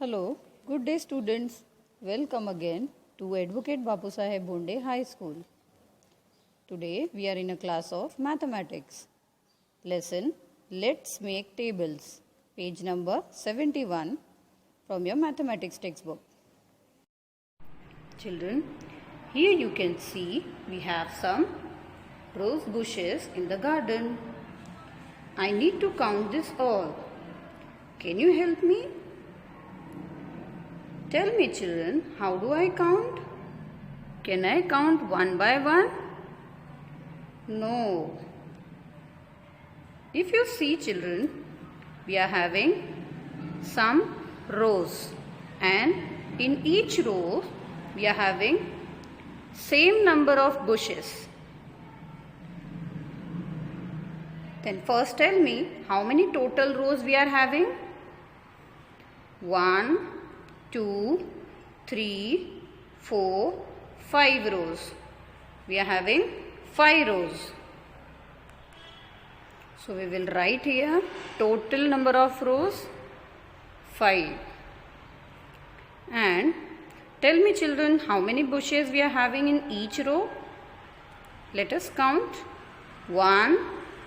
Hello, good day students. Welcome again to Advocate Bapusaheb Bonde High School. Today we are in a class of mathematics. Lesson Let's Make Tables, page number 71 from your mathematics textbook. Children, here you can see we have some rose bushes in the garden. I need to count this all. Can you help me? Tell me children, how do I count? Can I count one by one? No. If you see children, we are having some rows and in each row we are having same number of bushes. Then first tell me how many total rows we are having? 1, 2, 3, 4, 5 rows. We are having 5 rows. So we will write here total number of rows 5. And tell me children how many bushes we are having in each row? Let us count. 1,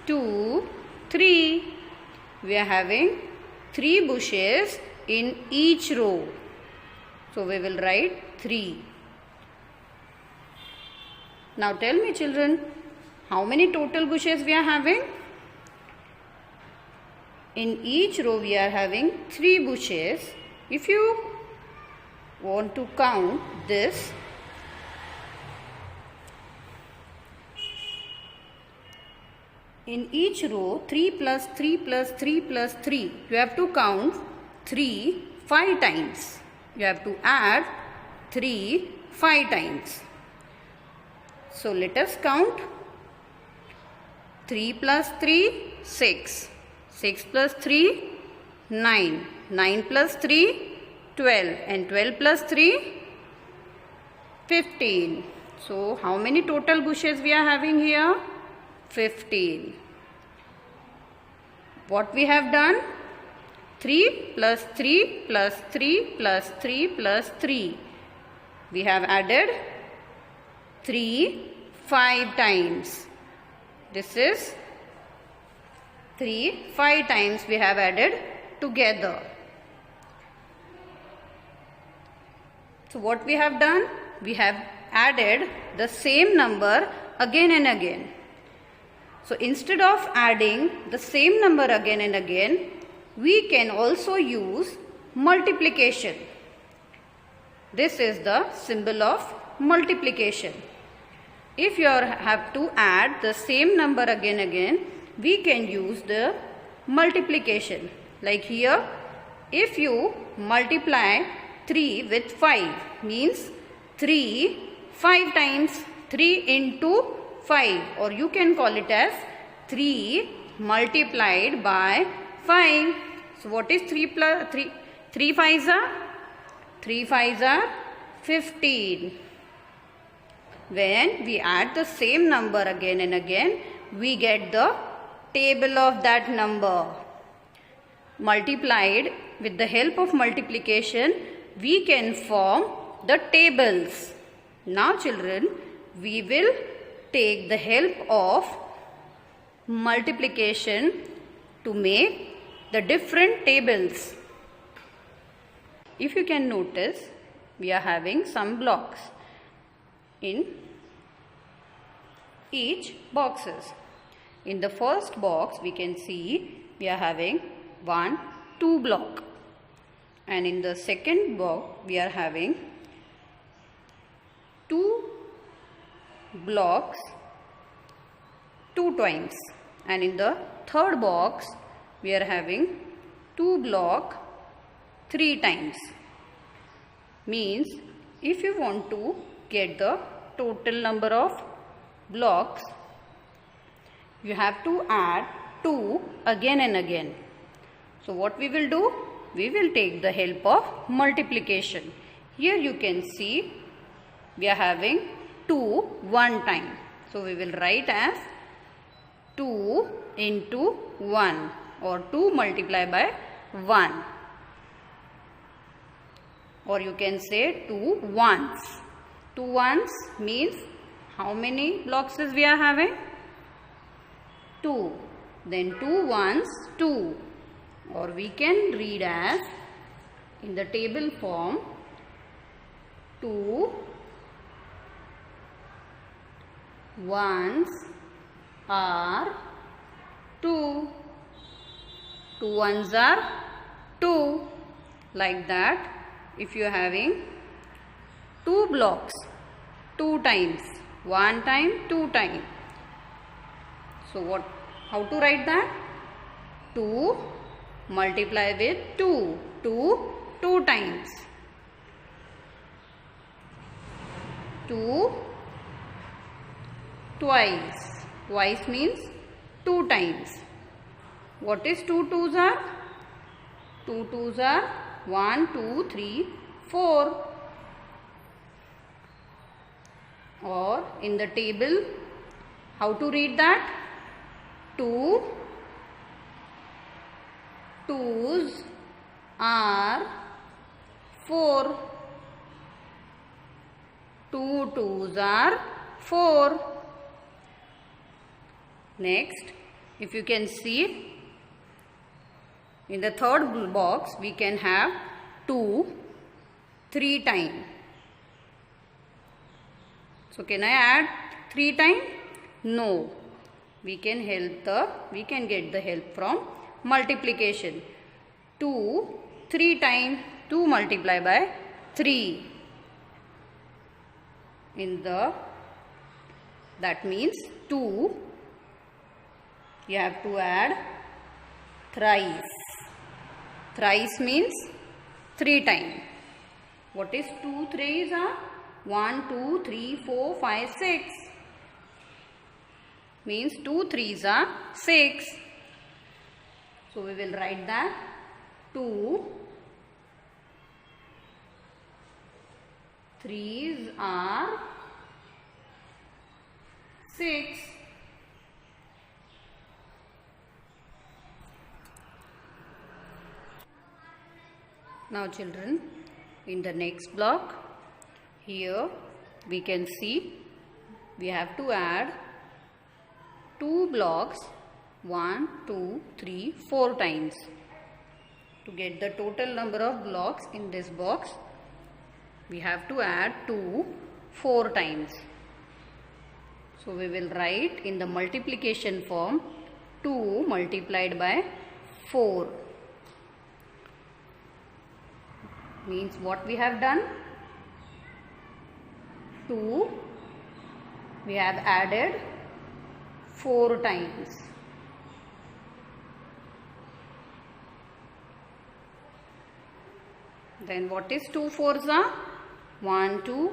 2, 3. We are having 3 bushes in each row. So we will write 3. Now tell me children, how many total bushes we are having? In each row we are having 3 bushes. If you want to count this, in each row 3 plus 3 plus 3 plus 3, you have to count 3 5 times. You have to add 3 5 times. So let us count. 3 plus 3, 6. 6 plus 3, 9. 9 plus 3, 12. And 12 plus 3, 15. So how many total bushes we are having here? 15. What we have done? 3 plus 3 plus 3 plus 3 plus 3. We have added 3 5 times. This is 3 5 times we have added together. So what we have done? We have added the same number again and again. So instead of adding the same number again and again, we can also use multiplication. This is the symbol of multiplication. If you have to add the same number again, we can use the multiplication. Like here, if you multiply 3 with 5, means 3 5 times. 3 into 5, or you can call it as 3 multiplied by 5. So what is 3 plus 3? 3 5s are? 3 5s are 15. When we add the same number again and again, we get the table of that number. Multiplied with the help of multiplication, we can form the tables. Now children, we will take the help of multiplication to make the different tables. If you can notice, we are having some blocks in each boxes. In the first box we can see we are having 1 2 block, and in the second box we are having 2 blocks 2 times, and in the third box we are having 2 block 3 times. Means if you want to get the total number of blocks, you have to add 2 again and again. So what we will do? We will take the help of multiplication. Here you can see we are having 2 one time. So we will write as 2 into 1, or 2 multiplied by 1. or you can say 2 ones. 2 ones means how many blocks we are having? 2. Then 2 ones, 2. Or we can read as in the table form 2 ones are 2. 2 ones are 2. Like that, if you are having 2 blocks, 2 times, 1 time, 2 time. So how to write that? 2 multiply with 2. 2 times. 2 twice. Twice means 2 times. What is 2 twos are? 2 twos are 1, 2, 3, 4. Or in the table, how to read that? 2 twos are 4. 2 twos are 4. Next, if you can see, in the third box, we can have 2 3 times. So, can I add 3 times? No. We can get the help from multiplication. 2 3 times, 2 multiply by 3. That means 2, you have to add thrice. Thrice means 3 times. What is 2 threes are? 1, 2, 3, 4, 5, 6. Means 2 threes are 6. So we will write that 2 threes are 6. Now children, in the next block, here we can see we have to add 2 blocks 1, 2, 3, 4 times. To get the total number of blocks in this box, we have to add 2 4 times. So we will write in the multiplication form 2 multiplied by 4. Means what we have done? 2 we have added 4 times. Then what is 2 fours are? 1, 2,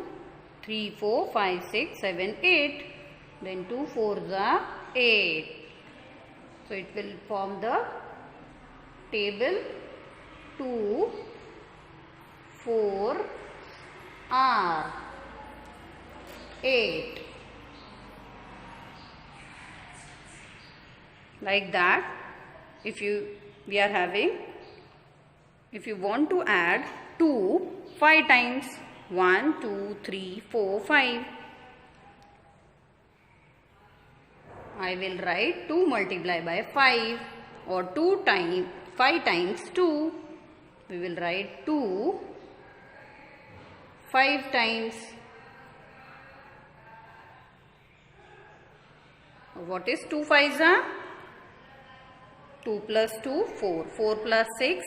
3, 4, 5, 6, 7, 8. Then 2 fours are 8. So it will form the table 2 4 are 8. Like that, if you want to add 2 5 times, 1, 2, 3, 4, 5. I will write 2 multiply by 5 or 5 times 2. We will write 2 5 times. What is 2 5s are? 2 plus 2, 4. 4 plus 6,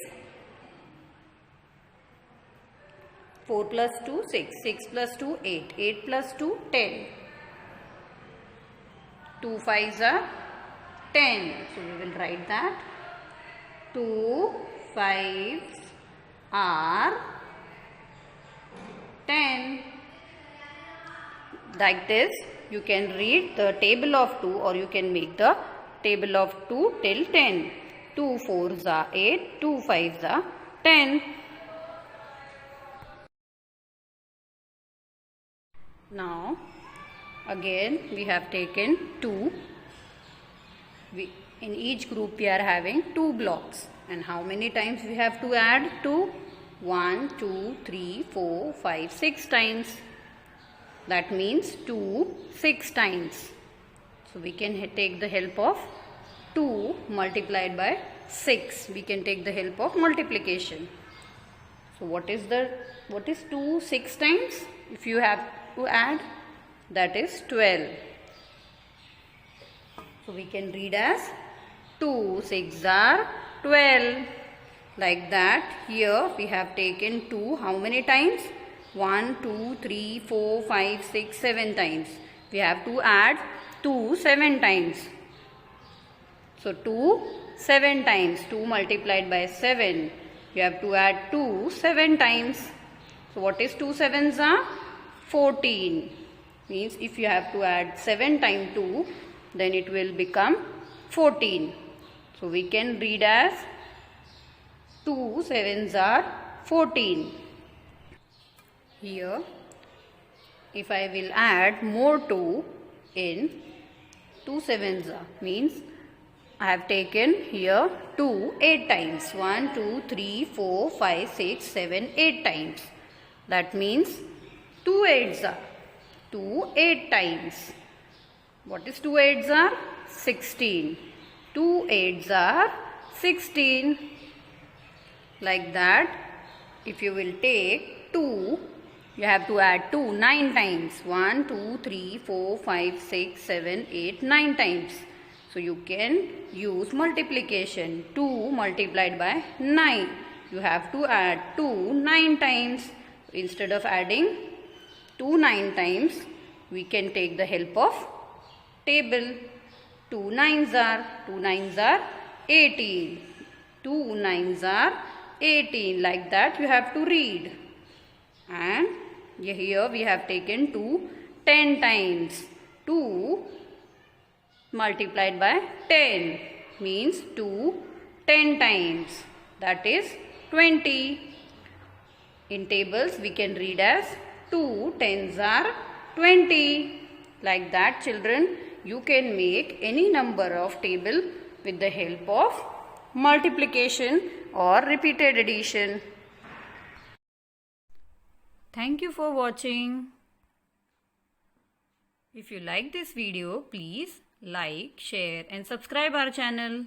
4 plus 2, 6. 6 plus 2, 8. 8 plus 2, 10. 2 5s are 10. So we will write that 2 5s are 10. Like this, you can read the table of 2 or you can make the table of 2 till 10. 2 4s are 8, 2 5s are 10. Now, again we have taken 2. In each group we are having 2 blocks. And how many times we have to add 2? 1, 2, 3, 4, 5, 6 times. That means 2 6 times. So we can take the help of 2 multiplied by 6. We can take the help of multiplication. So what is 2 6 times? If you have to add, that is 12. So we can read as 2 6 are 12. Like that, here we have taken 2 how many times? 1, 2, 3, 4, 5, 6, 7 times. We have to add 2 7 times. So 2 7 times. 2 multiplied by 7. You have to add 2 7 times. So what is 2 sevens are? 14. Means if you have to add 7 times 2, then it will become 14. So we can read as 2 sevens are 14. Here, if I will add more 2 in 2 sevens are, means I have taken here 2 8 times. 1, 2, 3, 4, 5, 6, 7, 8 times. That means 2 eights are 2 8 times. What is 2 eights are? 16. 2 eights are 16. Like that, if you will take 2, you have to add 2 9 times. 1, 2, 3, 4, 5, 6, 7, 8, 9 times. So you can use multiplication. 2 multiplied by 9. You have to add 2 9 times. Instead of adding 2 9 times, we can take the help of table. 2 9s are 18. 2 9s are 18. Like that you have to read. And here we have taken 2 10 times. 2 multiplied by 10 means 2 10 times. That is 20. In tables we can read as 2 10s are 20. Like that, children, you can make any number of table with the help of multiplication or repeated addition. Thank you for watching. If you like this video, please like, share and subscribe our channel.